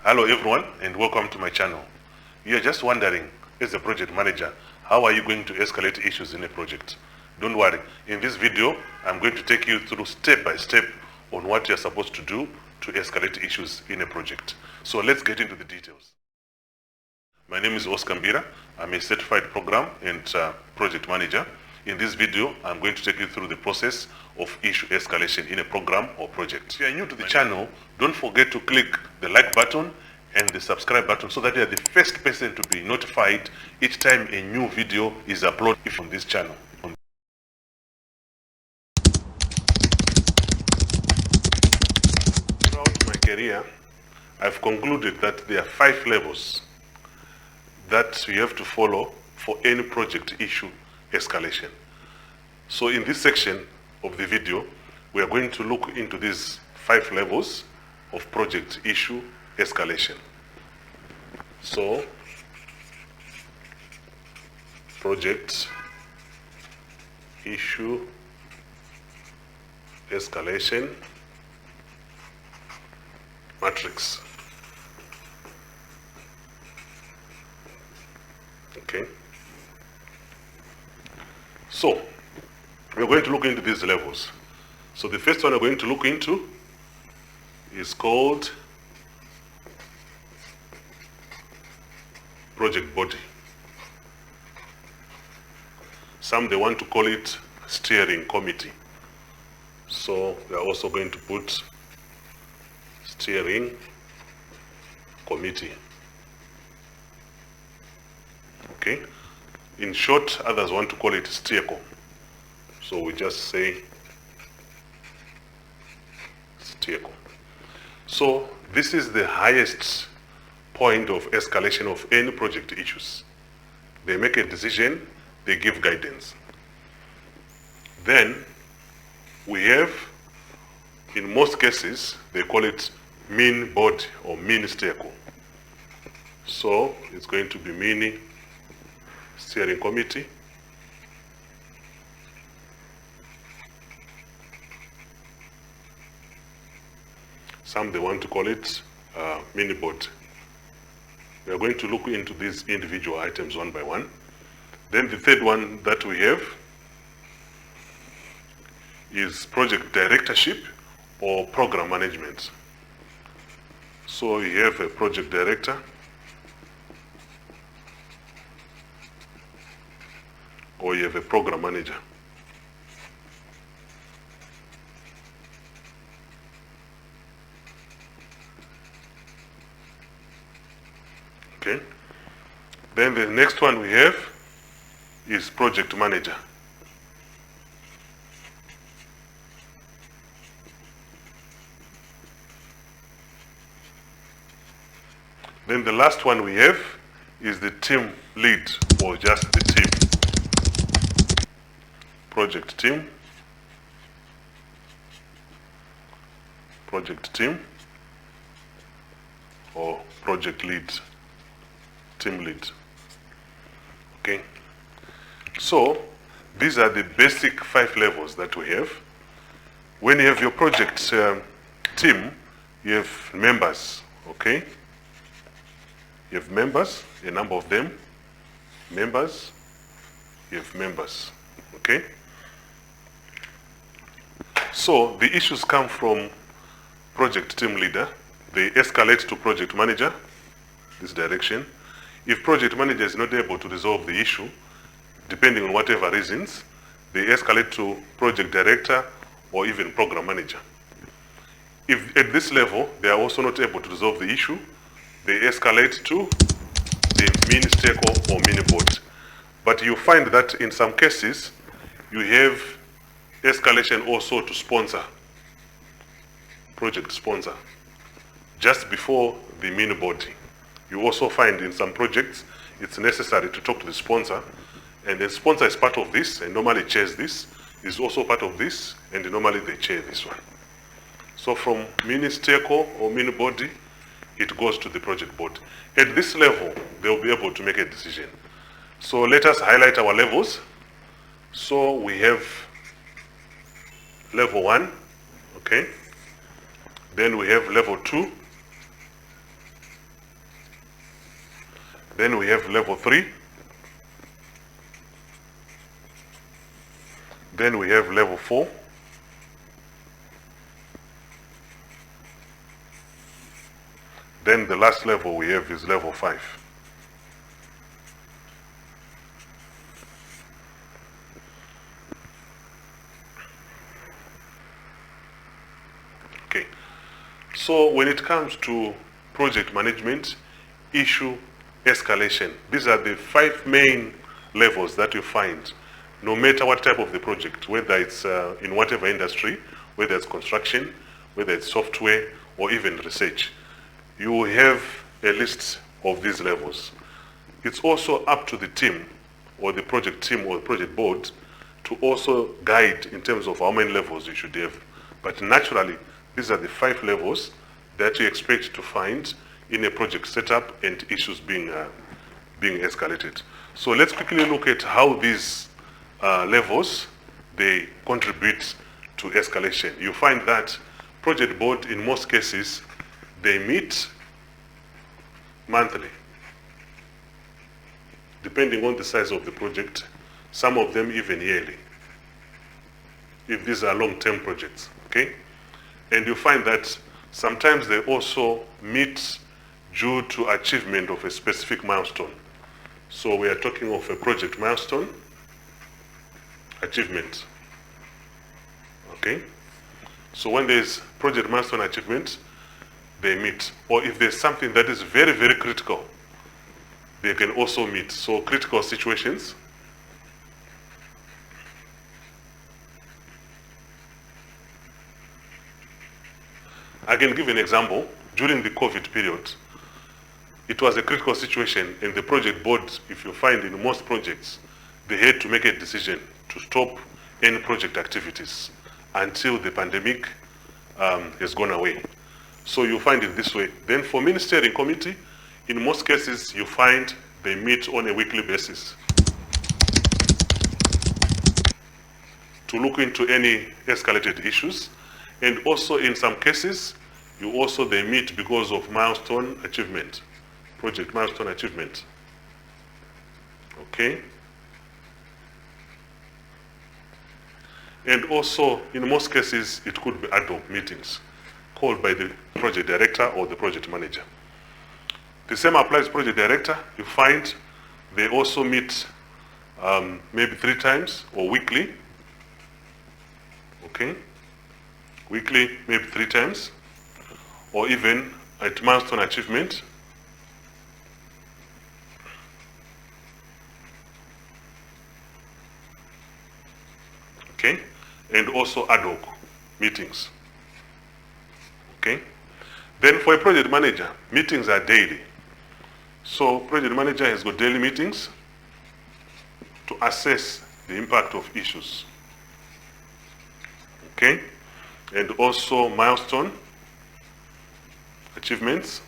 Hello everyone and welcome to my channel. You're just wondering, as a project manager, how are you going to escalate issues in a project? Don't worry, in this video I'm going to take you through step by step on what you're supposed to do to escalate issues in a project. So let's get into the details. My name is Oscar Mbira. I'm a certified program and project manager. In this video, I'm going to take you through the process of issue escalation in a program or project. If you are new to the channel, don't forget to click the like button and the subscribe button so that you are the first person to be notified each time a new video is uploaded on this channel. Throughout my career, I've concluded that there are 5 levels that you have to follow for any project issue escalation. So in this section of the video, we are going to look into these 5 levels of project issue escalation. So, project issue escalation matrix. Okay. So, we're going to look into these levels. So the first one we're going to look into is called project body. Some they want to call it steering committee. So we are also going to put steering committee. Okay. In short, others want to call it steerco. So we just say steerco. So this is the highest point of escalation of any project issues. They make a decision, they give guidance. Then we have, in most cases, they call it mean body or mean steerco. So it's going to be mini steering committee. Some they want to call it mini board. We are going to look into these individual items one by one. Then the third one that we have is project directorship or program management. So you have a project director, or you have a program manager. Okay. Then the next one we have is project manager. Then the last one we have is the team lead, or just the team. Project team. Project team. Or project lead. Team lead. Okay. So these are the basic 5 levels that we have. When you have your project team, you have members. Okay. You have members, a number of them. Members. You have members. Okay. So the issues come from project team leader. They escalate to project manager, this direction. If project manager is not able to resolve the issue, depending on whatever reasons, they escalate to project director or even program manager. If at this level they are also not able to resolve the issue, they escalate to the mini steerco or mini board. But you find that in some cases, you have escalation also to sponsor, project sponsor, just before the mini body. You also find in some projects, it's necessary to talk to the sponsor, and the sponsor is part of this, and normally chairs this, is also part of this, and normally they chair this one. So from mini steerco or mini body, it goes to the project board. At this level, they'll be able to make a decision. So let us highlight our levels. So we have level 1, okay? Then we have level 2, Then we have level 3. Then we have level 4. Then the last level we have is level 5. Okay. So when it comes to project management, issue escalation, these are the 5 main levels that you find, no matter what type of the project, whether it's in whatever industry, whether it's construction, whether it's software, or even research. You have a list of these levels. It's also up to the team, or the project team, or the project board, to also guide in terms of how many levels you should have. But naturally, these are the 5 levels that you expect to find in a project setup and issues being escalated. So let's quickly look at how these levels, they contribute to escalation. You find that project board, in most cases, they meet monthly, depending on the size of the project, some of them even yearly, if these are long-term projects, okay? And you find that sometimes they also meet due to achievement of a specific milestone. So we are talking of a project milestone achievement, okay? So when there's project milestone achievement, they meet. Or if there's something that is very, very critical, they can also meet. So critical situations, I can give an example. During the COVID period, it was a critical situation, and the project board, if you find in most projects, they had to make a decision to stop any project activities until the pandemic has gone away. So you find it this way. Then for ministerial committee, in most cases, you find they meet on a weekly basis to look into any escalated issues. And also in some cases, they meet because of milestone achievement, project milestone achievement. Okay? And also, in most cases, it could be ad hoc meetings called by the project director or the project manager. The same applies to project director. You find they also meet maybe 3 times or weekly. Okay? Weekly, maybe 3 times, or even at milestone achievement. Okay? And also ad hoc meetings. Okay? Then for a project manager, meetings are daily. So project manager has got daily meetings to assess the impact of issues. Okay? And also milestone achievements,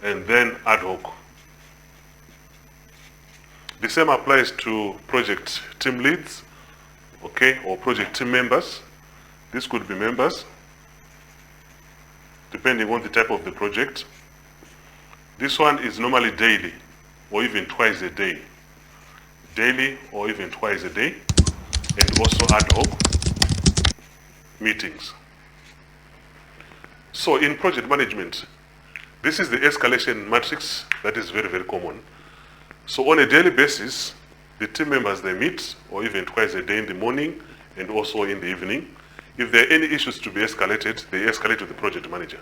and then ad hoc. The same applies to project team leads, okay, or project team members. This could be members, depending on the type of the project. This one is normally daily, or even twice a day. Daily or even twice a day, and also ad hoc meetings. So in project management, this is the escalation matrix that is very, very common. So on a daily basis, the team members, they meet, or even twice a day, in the morning and also in the evening. If there are any issues to be escalated, they escalate to the project manager.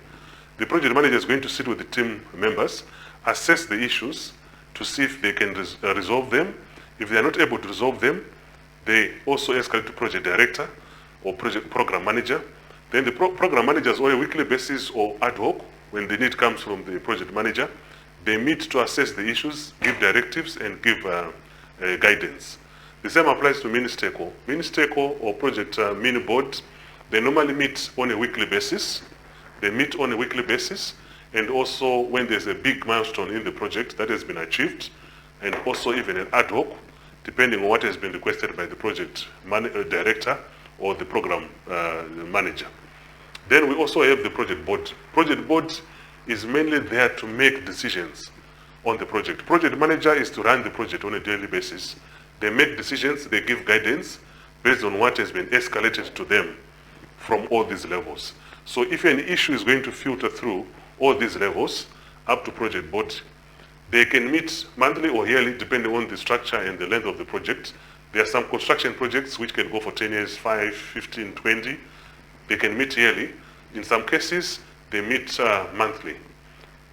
The project manager is going to sit with the team members, assess the issues to see if they can resolve them. If they are not able to resolve them, they also escalate to project director or project program manager. Then the program managers, on a weekly basis or ad hoc, when the need comes from the project manager, they meet to assess the issues, give directives, and give guidance. The same applies to mini-stakeholder. Mini-stakeholder or project mini-board, they normally meet on a weekly basis. They meet on a weekly basis, and also when there's a big milestone in the project that has been achieved, and also even an ad hoc, depending on what has been requested by the project director or the program manager. Then we also have the project board. Project board is mainly there to make decisions on the project. Project manager is to run the project on a daily basis. They make decisions, they give guidance based on what has been escalated to them from all these levels. So if an issue is going to filter through all these levels up to project board, they can meet monthly or yearly depending on the structure and the length of the project. There are some construction projects which can go for 10 years, 5, 15, 20. They can meet yearly. In some cases, they meet monthly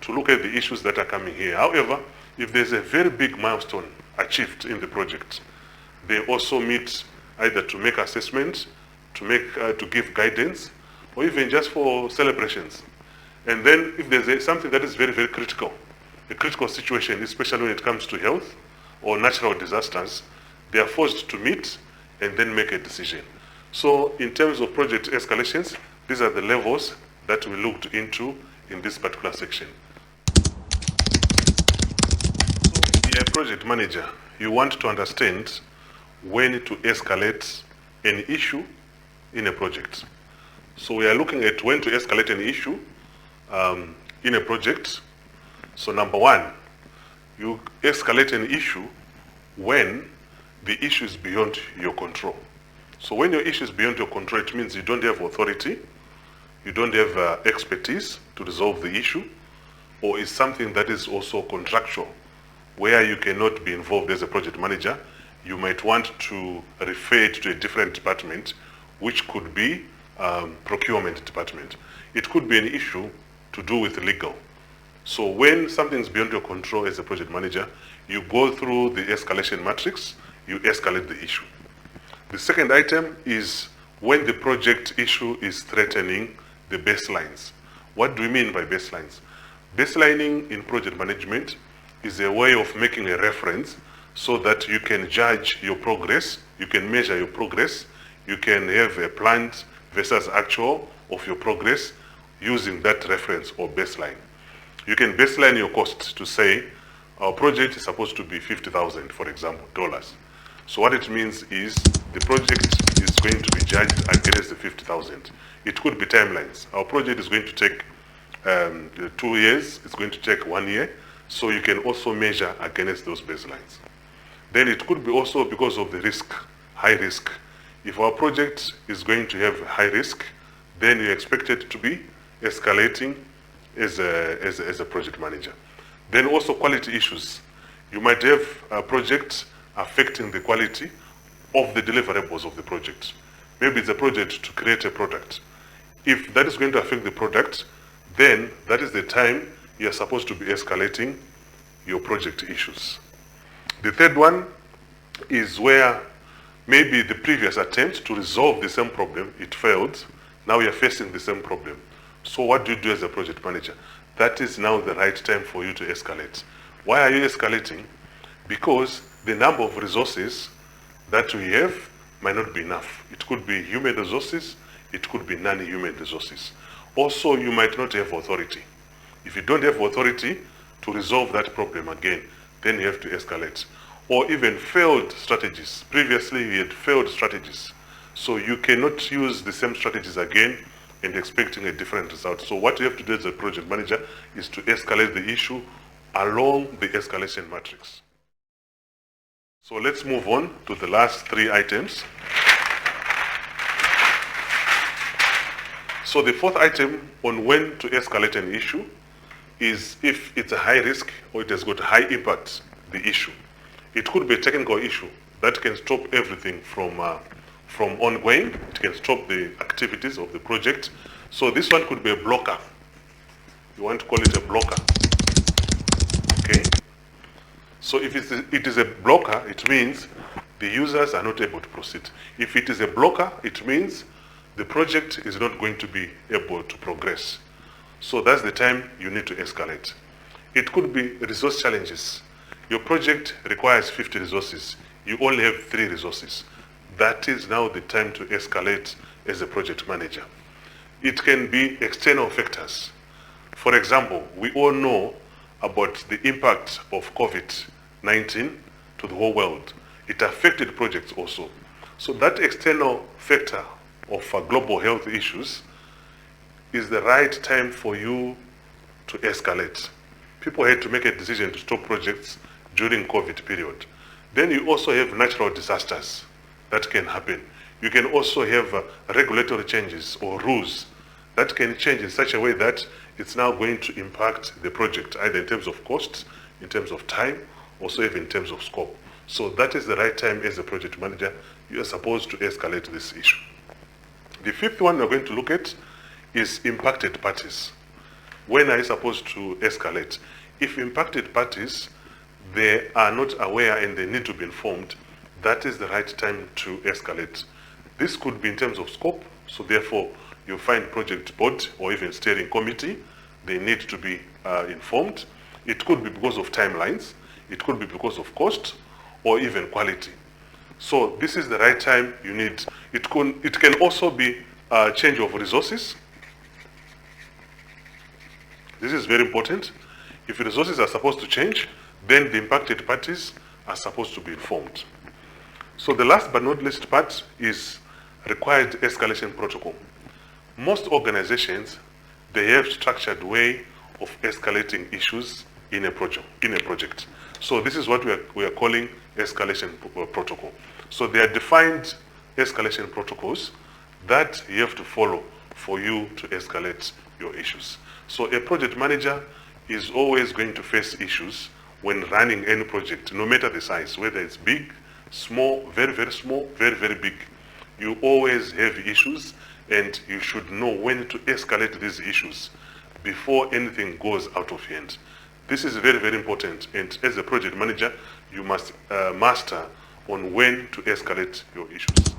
to look at the issues that are coming here. However, if there's a very big milestone achieved in the project, they also meet either to make assessments, to give guidance, or even just for celebrations. And then if there's something that is very, very critical, a critical situation, especially when it comes to health or natural disasters, they are forced to meet and then make a decision. So in terms of project escalations, these are the levels that we looked into in this particular section. So be a project manager, you want to understand when to escalate an issue in a project. So we are looking at when to escalate an issue in a project. So number one, you escalate an issue when the issue is beyond your control. So when your issue is beyond your control, it means you don't have authority, you don't have expertise to resolve the issue, or is something that is also contractual, where you cannot be involved as a project manager. You might want to refer it to a different department, which could be procurement department. It could be an issue to do with legal. So when something is beyond your control as a project manager, you go through the escalation matrix, you escalate the issue. The second item is when the project issue is threatening the baselines. What do we mean by baselines? Baselining in project management is a way of making a reference so that you can judge your progress, you can measure your progress, you can have a planned versus actual of your progress using that reference or baseline. You can baseline your costs to say, our project is supposed to be 50,000, for example, dollars. So what it means is the project is going to be judged against the 50,000. It could be timelines. Our project is going to take 2 years, it's going to take 1 year, so you can also measure against those baselines. Then it could be also because of the risk, high risk. If our project is going to have high risk, then you expect it to be escalating as a project manager. Then also quality issues. You might have a project affecting the quality of the deliverables of the project. Maybe it's a project to create a product. If that is going to affect the product, then that is the time you are supposed to be escalating your project issues. The third one is where maybe the previous attempt to resolve the same problem, it failed. Now you're facing the same problem. So what do you do as a project manager? That is now the right time for you to escalate. Why are you escalating? Because the number of resources that we have might not be enough. It could be human resources, it could be non-human resources. Also, you might not have authority. If you don't have authority to resolve that problem again, then you have to escalate. Or even failed strategies. Previously, we had failed strategies. So you cannot use the same strategies again and expecting a different result. So what you have to do as a project manager is to escalate the issue along the escalation matrix. So let's move on to the last 3 items. So the fourth item on when to escalate an issue is if it's a high risk or it has got high impact, the issue. It could be a technical issue that can stop everything from ongoing. It can stop the activities of the project. So this one could be a blocker. You want to call it a blocker. Okay? So if it is a blocker, it means the users are not able to proceed. If it is a blocker, it means the project is not going to be able to progress. So that's the time you need to escalate. It could be resource challenges. Your project requires 50 resources. You only have 3 resources. That is now the time to escalate as a project manager. It can be external factors. For example, we all know about the impact of COVID-19 to the whole world. It affected projects also. So that external factor of global health issues is the right time for you to escalate. people had to make a decision to stop projects during COVID period. Then you also have natural disasters that can happen. You can also have regulatory changes or rules that can change in such a way that it's now going to impact the project, either in terms of costs, in terms of time, also even in terms of scope. So that is the right time as a project manager, you are supposed to escalate this issue. The fifth one we're going to look at is impacted parties. When are you supposed to escalate? If impacted parties, they are not aware and they need to be informed, that is the right time to escalate. This could be in terms of scope, so therefore you find project board or even steering committee, they need to be informed. It could be because of timelines, it could be because of cost, or even quality. So this is the right time you need. It can also be a change of resources. This is very important. If resources are supposed to change, then the impacted parties are supposed to be informed. So the last but not least part is required escalation protocol. Most organizations, they have structured way of escalating issues in a project. So this is what we are calling escalation protocol. So there are defined escalation protocols that you have to follow for you to escalate your issues. So a project manager is always going to face issues when running any project, no matter the size, whether it's big, small, very, very small, very, very big. You always have issues, and you should know when to escalate these issues before anything goes out of hand. This is very, very important, and as a project manager, you must master on when to escalate your issues.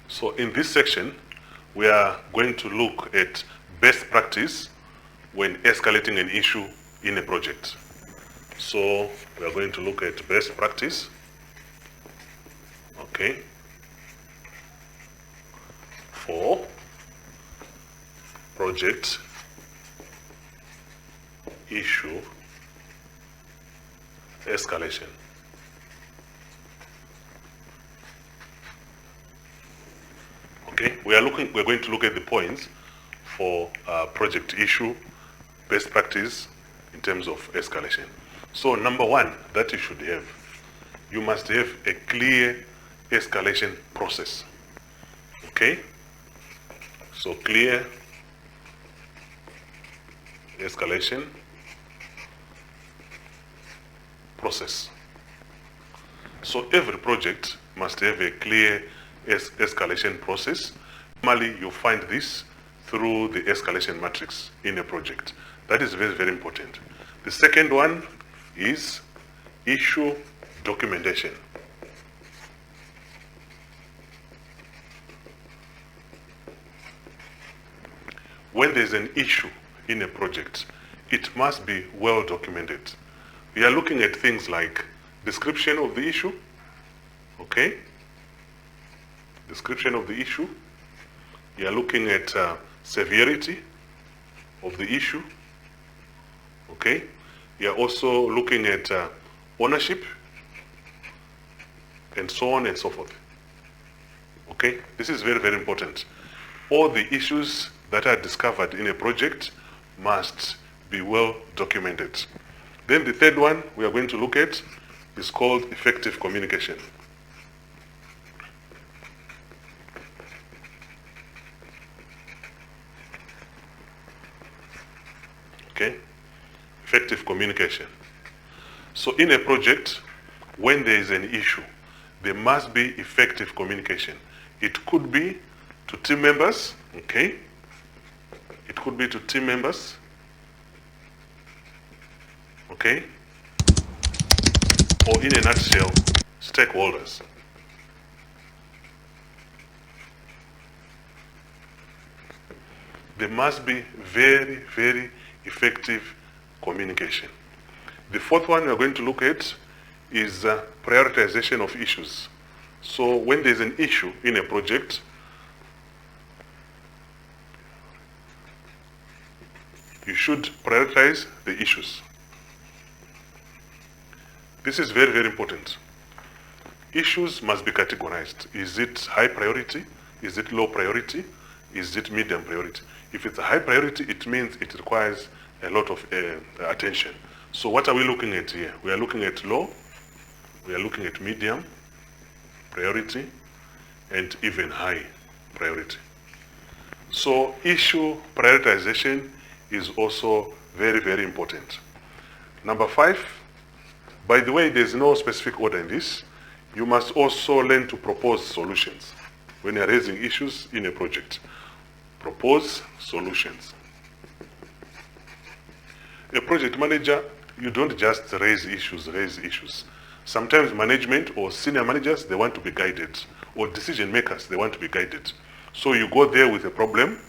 So in this section, we are going to look at best practice when escalating an issue in a project. So we are going to look at best practice. Okay. For project issue escalation. Okay, we're going to look at the points for project issue best practice in terms of escalation. So number one that you should have, you must have a clear escalation process. Okay, so clear escalation process. So every project must have a clear escalation process. Normally you find this through the escalation matrix in a project. That is very, very important. The second one is issue documentation. When there's an issue in a project, it must be well documented. We are looking at things like description of the issue, okay? Description of the issue. We are looking at severity of the issue, okay? We are also looking at ownership, and so on and so forth, okay? This is very, very important. All the issues that are discovered in a project must be well documented. Then the third one we are going to look at is called effective communication. Okay, effective communication. So in a project, when there is an issue, there must be effective communication. It could be to team members, okay? It could be to team members, okay? Or in a nutshell, stakeholders. There must be very, very effective communication. The fourth one we're going to look at is prioritization of issues. So when there's an issue in a project, you should prioritize the issues. This is very, very important. Issues must be categorized. Is it high priority? Is it low priority? Is it medium priority? If it's a high priority, it means it requires a lot of attention. So what are we looking at here? We are looking at low, we are looking at medium priority, and even high priority. So issue prioritization is also very, very important. Number 5, by the way, there's no specific order in this. You must also learn to propose solutions when you're raising issues in a project. Propose solutions. A project manager, you don't just raise issues. Sometimes management or senior managers, they want to be guided, or decision makers, they want to be guided. So you go there with a problem,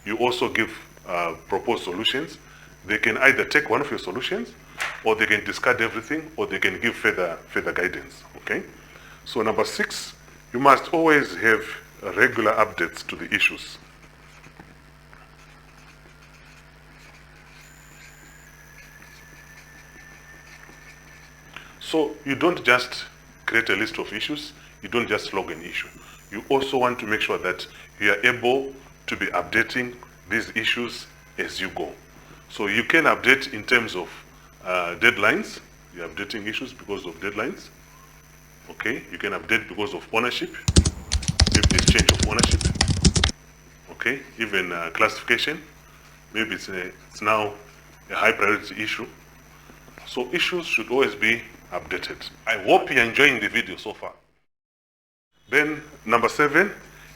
you also give proposed solutions. They can either take one of your solutions, or they can discard everything, or they can give further guidance, okay? So number 6, you must always have regular updates to the issues. So you don't just create a list of issues, you don't just log an issue. You also want to make sure that you are able to be updating these issues as you go. So you can update in terms of deadlines. You're updating issues because of deadlines. Okay, you can update because of ownership, if there's change of ownership. Okay, even classification, maybe it's now a high priority issue. So issues should always be updated. I hope you're enjoying the video so far. Then number 7,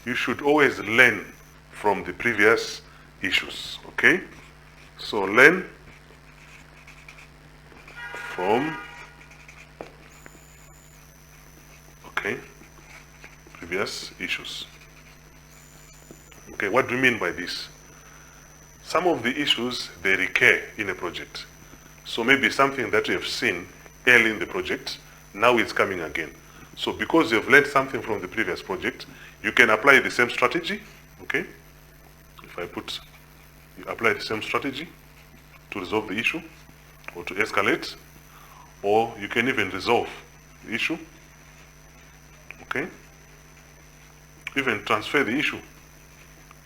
you should always learn from the previous issues, okay? So learn from, okay, previous issues. Okay, what do you mean by this? Some of the issues, they recur in a project. So maybe something that you have seen early in the project, now it's coming again. So because you've learned something from the previous project, you can apply the same strategy, okay? If I put, you apply the same strategy to resolve the issue, or to escalate, or you can even resolve the issue, okay? Even transfer the issue.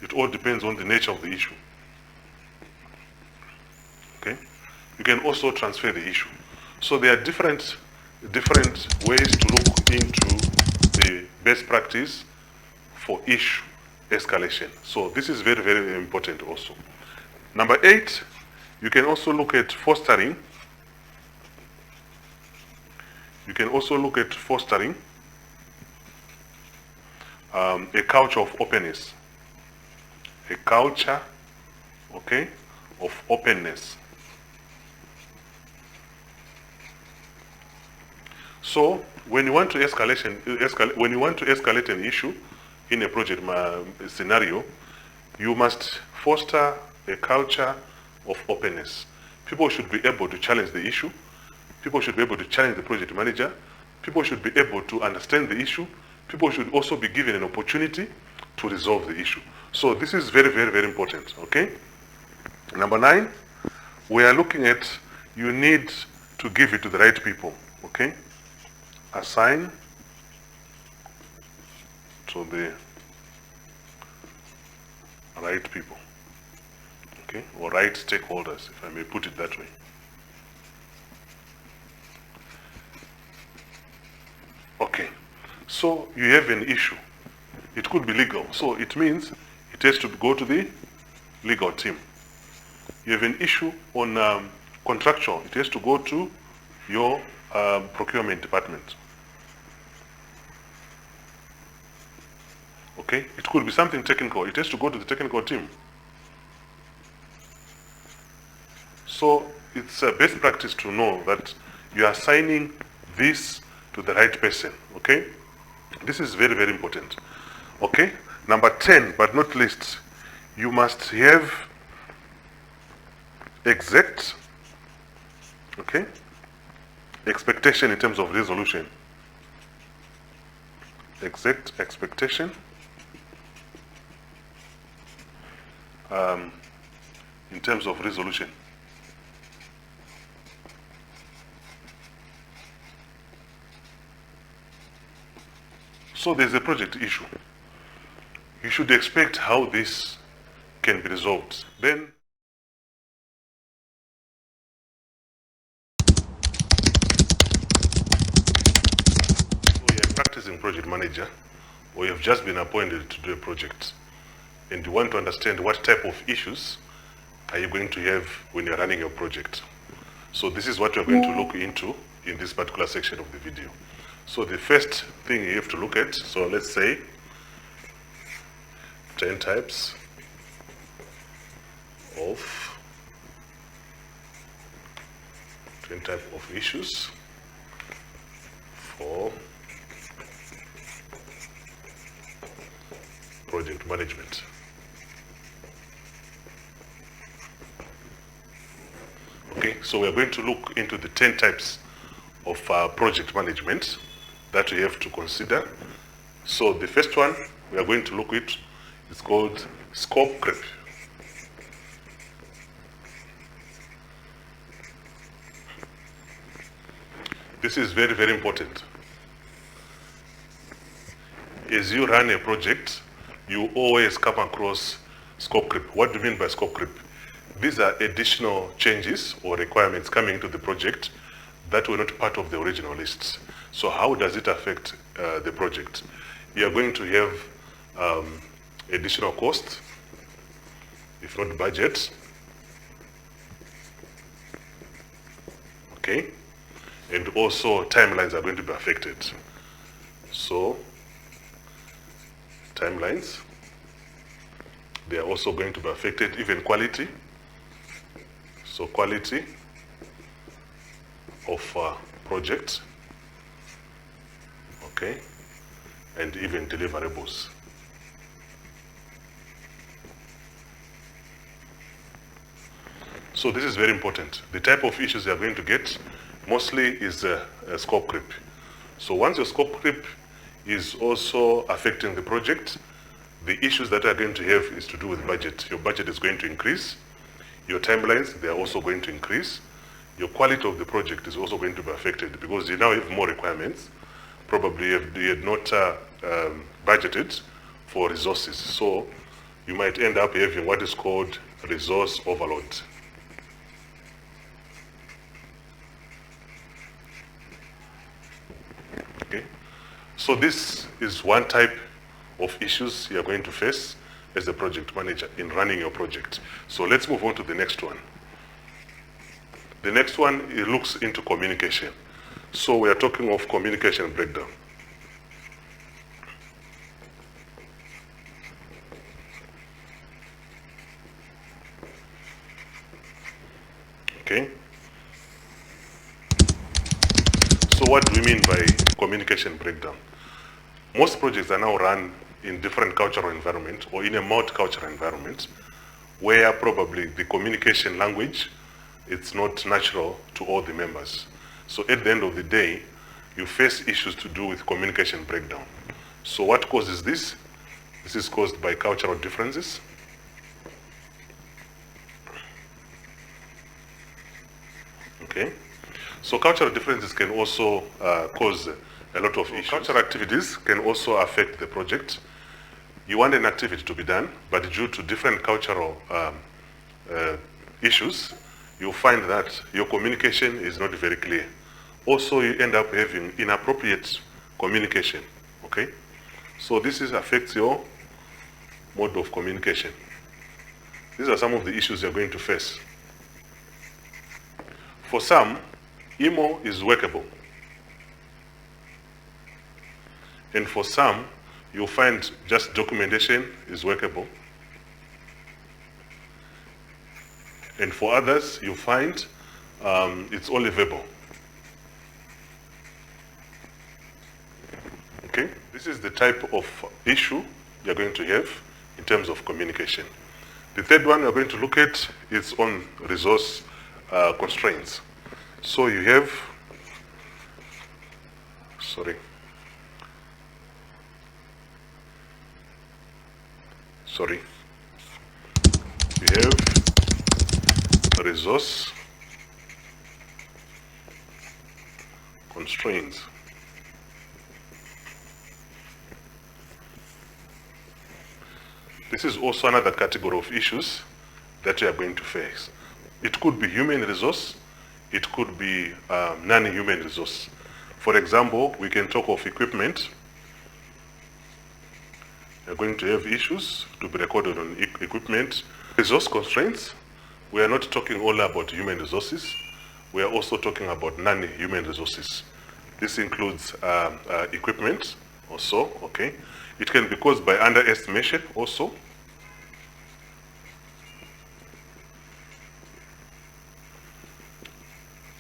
It all depends on the nature of the issue, okay? You can also transfer the issue. So there are different ways to look into the best practice for issue escalation. So this is very, very important also. Number 8, you can also look at fostering. You can also look at fostering a culture of openness. A culture, okay, of openness. So when you want to escalate an issue in a project scenario, you must foster a culture of openness. People should be able to challenge the issue. People should be able to challenge the project manager. People should be able to understand the issue. People should also be given an opportunity to resolve the issue. So this is very, very, very important, okay? Number 9, we are looking at, you need to give it to the right people, okay? Assign to the right people, okay, or right stakeholders, if I may put it that way. Okay, so you have an issue. It could be legal, so it means it has to go to the legal team. You have an issue on contractual, it has to go to your procurement department. Okay, it could be something technical, it has to go to the technical team. So it's a best practice to know that you are assigning this to the right person, okay? This is very, very important, okay? Number 10, but not least, you must have exact, okay, expectation in terms of resolution. Exact expectation in terms of resolution. So there's a project issue. you should expect how this can be resolved. Then you're a practicing project manager, or you've just been appointed to do a project, and you want to understand what type of issues are you going to have when you're running your project. So this is what we're going to look into in this particular section of the video. So the first thing you have to look at, so let's say 10 types of issues for project management. Okay, so we're going to look into the 10 types of project management that we have to consider. So the first one we are going to look at is called scope creep. This is very, very important. As you run a project, you always come across scope creep. What do you mean by scope creep? These are additional changes or requirements coming into the project that were not part of the original lists. So how does it affect the project? You are going to have additional cost, if not budget. Okay, and also timelines are going to be affected. So timelines, they are also going to be affected, even quality. So quality of project, okay, and even deliverables. So this is very important. The type of issues you are going to get mostly is a scope creep. So once your scope creep is also affecting the project, the issues that are going to have is to do with budget. Your budget is going to increase. Your timelines, they are also going to increase. Your quality of the project is also going to be affected because you now have more requirements. Probably you had not budgeted for resources. So you might end up having what is called resource overload. Okay. So this is one type of issues you are going to face as a project manager in running your project. So let's move on to the next one. The next one, it looks into communication. So we are talking of communication breakdown. Okay. So what do we mean by communication breakdown? Most projects are now run in different cultural environment or in a multicultural environment where probably the communication language, it's not natural to all the members. So at the end of the day, you face issues to do with communication breakdown. So what causes this? This is caused by cultural differences. Okay. So cultural differences can also cause a lot of issues. Cultural activities can also affect the project. You want an activity to be done, but due to different cultural issues, you'll find that your communication is not very clear. Also, you end up having inappropriate communication, okay? So this affects your mode of communication. These are some of the issues you're going to face. For some, emo is workable. And for some, you'll find just documentation is workable. And for others, you find it's only verbal. Okay, this is the type of issue you're going to have in terms of communication. The third one we're going to look at is on resource constraints. So you have, you have resource constraints. This is also another category of issues that you are going to face. It could be human resource, it could be non-human resource. For example, we can talk of equipment. You're going to have issues to be recorded on equipment. Resource constraints, we are not talking only about human resources, we are also talking about non-human resources. This includes equipment also, okay? It can be caused by underestimation also.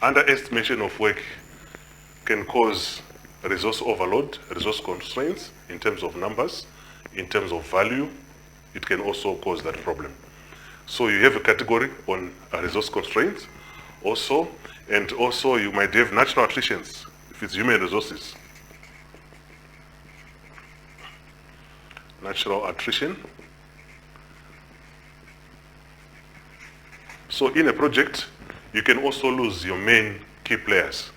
Underestimation of work can cause resource overload, resource constraints in terms of numbers, in terms of value. It can also cause that problem. So you have a category on resource constraints also, and also you might have natural attritions if it's human resources. Natural attrition. So in a project, you can also lose your main key players,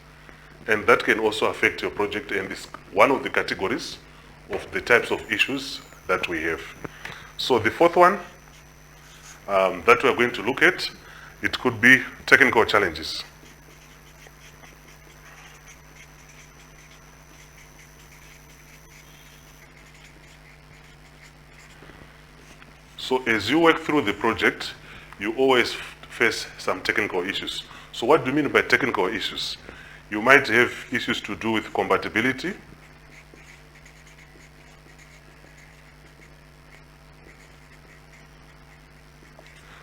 and that can also affect your project, and is one of the categories of the types of issues that we have. So the fourth one that we're going to look at, it could be technical challenges. So as you work through the project, you always face some technical issues. So what do you mean by technical issues? You might have issues to do with compatibility,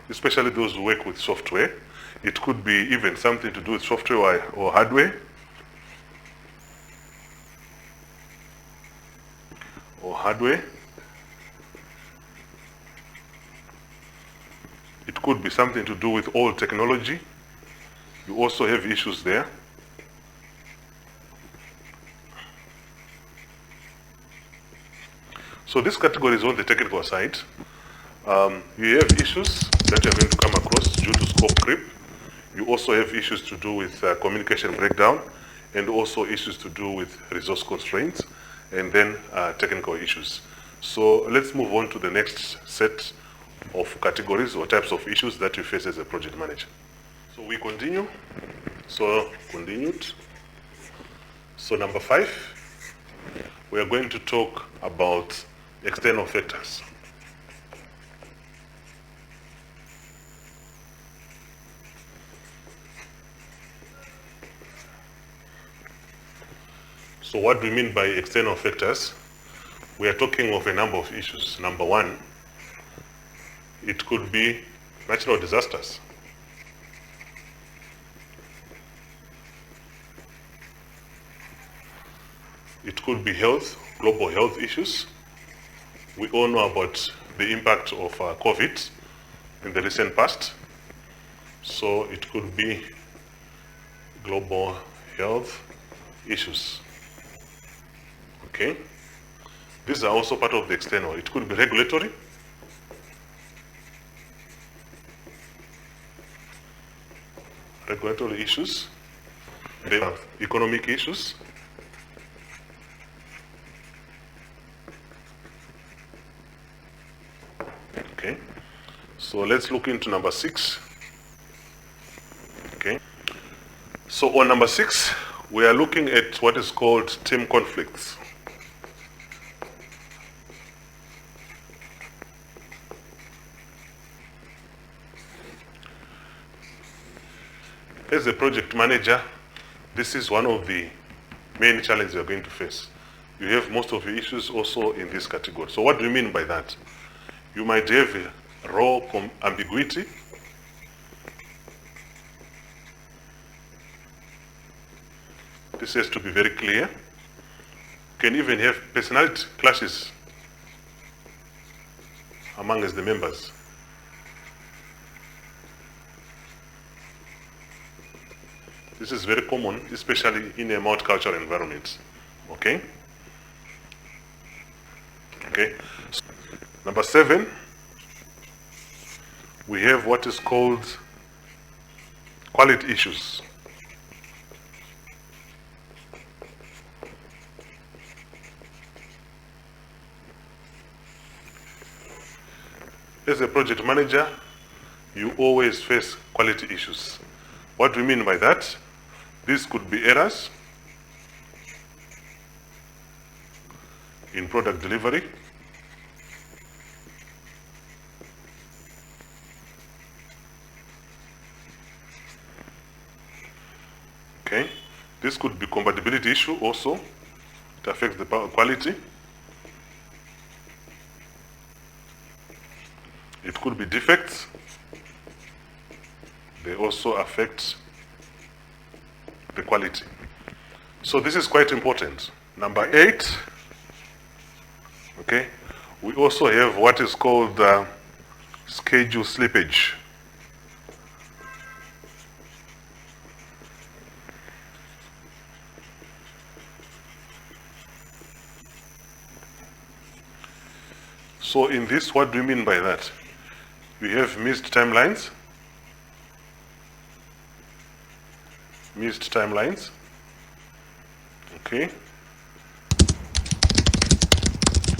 especially those who work with software. It could be even something to do with software or hardware. It could be something to do with old technology. You also have issues there. So this category is on the technical side. You have issues that you're going to come across due to scope creep. You also have issues to do with communication breakdown, and also issues to do with resource constraints, and then technical issues. So let's move on to the next set of categories or types of issues that you face as a project manager. So we continue. So continued. So number 5, we are going to talk about external factors. So what do we mean by external factors? We are talking of a number of issues. Number 1, it could be natural disasters. It could be health, global health issues. We all know about the impact of COVID in the recent past. So it could be global health issues. Okay? These are also part of the external. It could be regulatory. Regulatory issues. They are economic issues. Okay. So let's look into number 6. Okay. So on number 6, we are looking at what is called team conflicts. As a project manager, this is one of the main challenges you're going to face. You have most of your issues also in this category. So what do you mean by that? You might have a role ambiguity. This has to be very clear. You can even have personality clashes amongst the members. This is very common, especially in a multicultural environment. Okay? Okay. So, number 7, we have what is called quality issues. As a project manager, you always face quality issues. What do we mean by that? This could be errors in product delivery, okay? This could be compatibility issue also. It affects the quality. It could be defects. They also affect the quality. So this is quite important. Number 8, okay, we also have what is called schedule slippage. So in this, what do you mean by that? We have missed timelines. Missed timelines. Okay.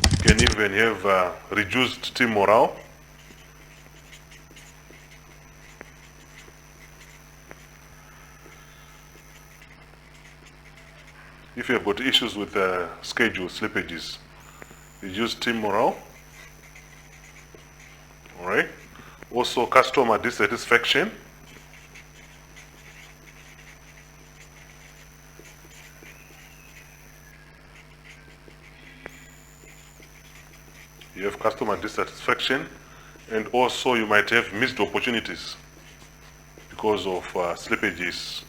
You can even have reduced team morale. If you have got issues with schedule slippages, reduced team morale. All right. Also, customer dissatisfaction. You have customer dissatisfaction, and also you might have missed opportunities because of slippages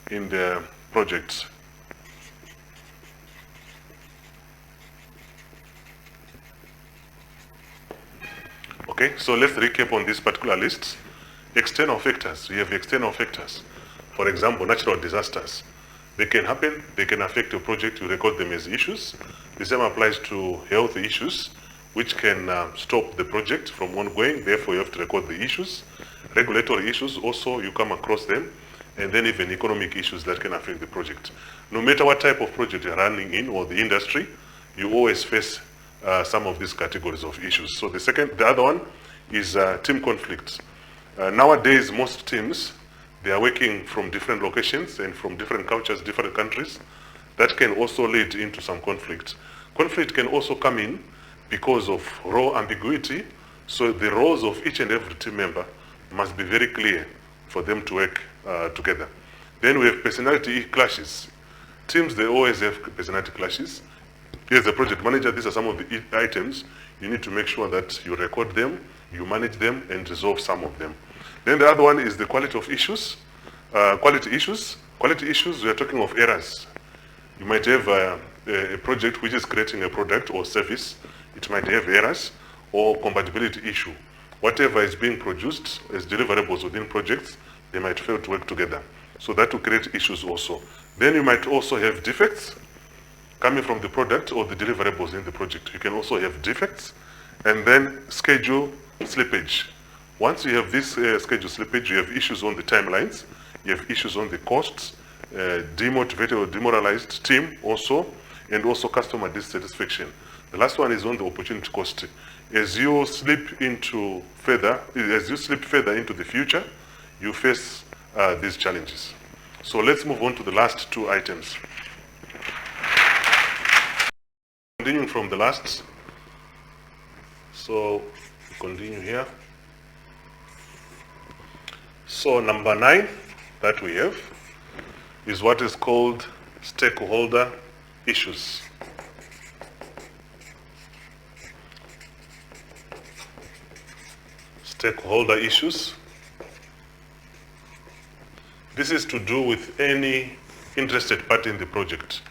in the projects. Okay, so let's recap on this particular list. External factors, we have external factors. For example, natural disasters. They can happen, they can affect your project, you record them as issues. The same applies to health issues, which can stop the project from ongoing, therefore you have to record the issues. Regulatory issues, also you come across them, and then even economic issues that can affect the project. No matter what type of project you're running in or the industry, you always face some of these categories of issues. So the other one is team conflicts. Nowadays, most teams, they are working from different locations and from different cultures, different countries. That can also lead into some conflict. Conflict can also come in because of role ambiguity. So the roles of each and every team member must be very clear for them to work together. Then we have personality clashes. Teams, they always have personality clashes. As a project manager, these are some of the items. You need to make sure that you record them, you manage them, and resolve some of them. Then the other one is the quality of issues. Quality issues. Quality issues, we are talking of errors. You might have a project which is creating a product or service. It might have errors or compatibility issue. Whatever is being produced as deliverables within projects, they might fail to work together. So that will create issues also. Then you might also have defects coming from the product or the deliverables in the project. You can also have defects. And then schedule slippage. Once you have this schedule slippage, you have issues on the timelines, you have issues on the costs, demotivated or demoralized team also, and also customer dissatisfaction. The last one is on the opportunity cost. As you slip further into the future, you face these challenges. So let's move on to the last two items. Continuing from the last, so continue here. So number 9 that we have is what is called stakeholder issues. Stakeholder issues. This is to do with any interested party in the project.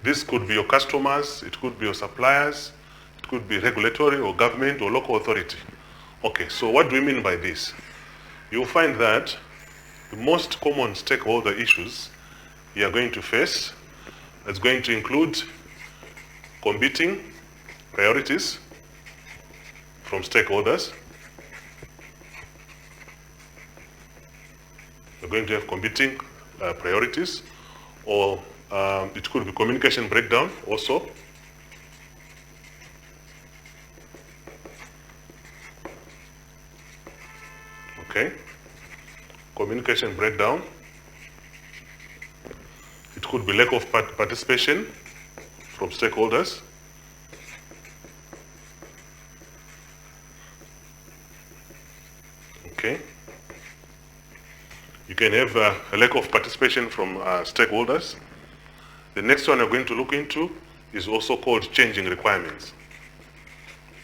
This could be your customers, it could be your suppliers, it could be regulatory or government or local authority. Okay, so what do we mean by this? You'll find that the most common stakeholder issues you are going to face is going to include competing priorities from stakeholders. You're going to have competing priorities, or it could be communication breakdown also. Okay. Communication breakdown. It could be lack of participation from stakeholders. Okay. You can have a lack of participation from stakeholders. The next one we're going to look into is also called changing requirements.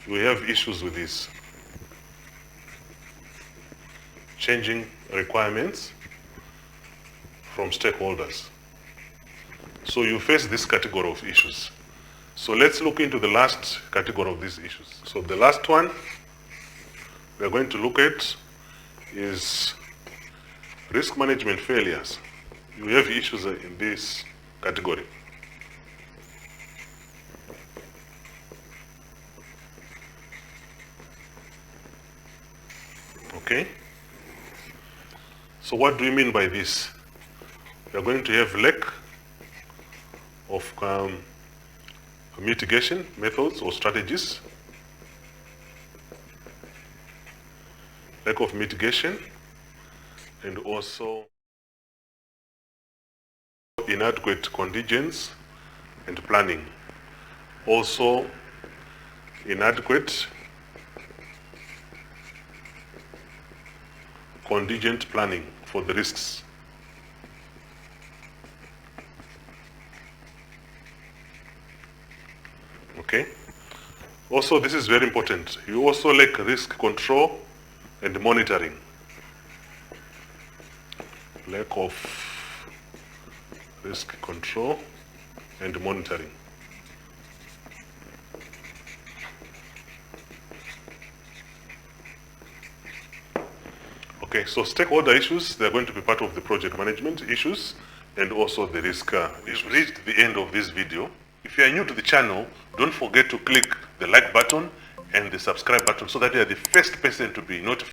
We have issues with this. Changing requirements from stakeholders. So you face this category of issues. So let's look into the last category of these issues. So the last one we're going to look at is risk management failures. You have issues in this category. Okay. So what do you mean by this? We are going to have lack of mitigation methods or strategies, lack of mitigation, and also inadequate contingents and planning. Also inadequate contingent planning for the risks. Okay. Also, this is very important. You also lack risk control and monitoring. Lack of risk control and monitoring. Okay, so stakeholder issues, they're going to be part of the project management issues and also the risk issues. We've reached the end of this video. If you are new to the channel, don't forget to click the like button and the subscribe button so that you are the first person to be notified.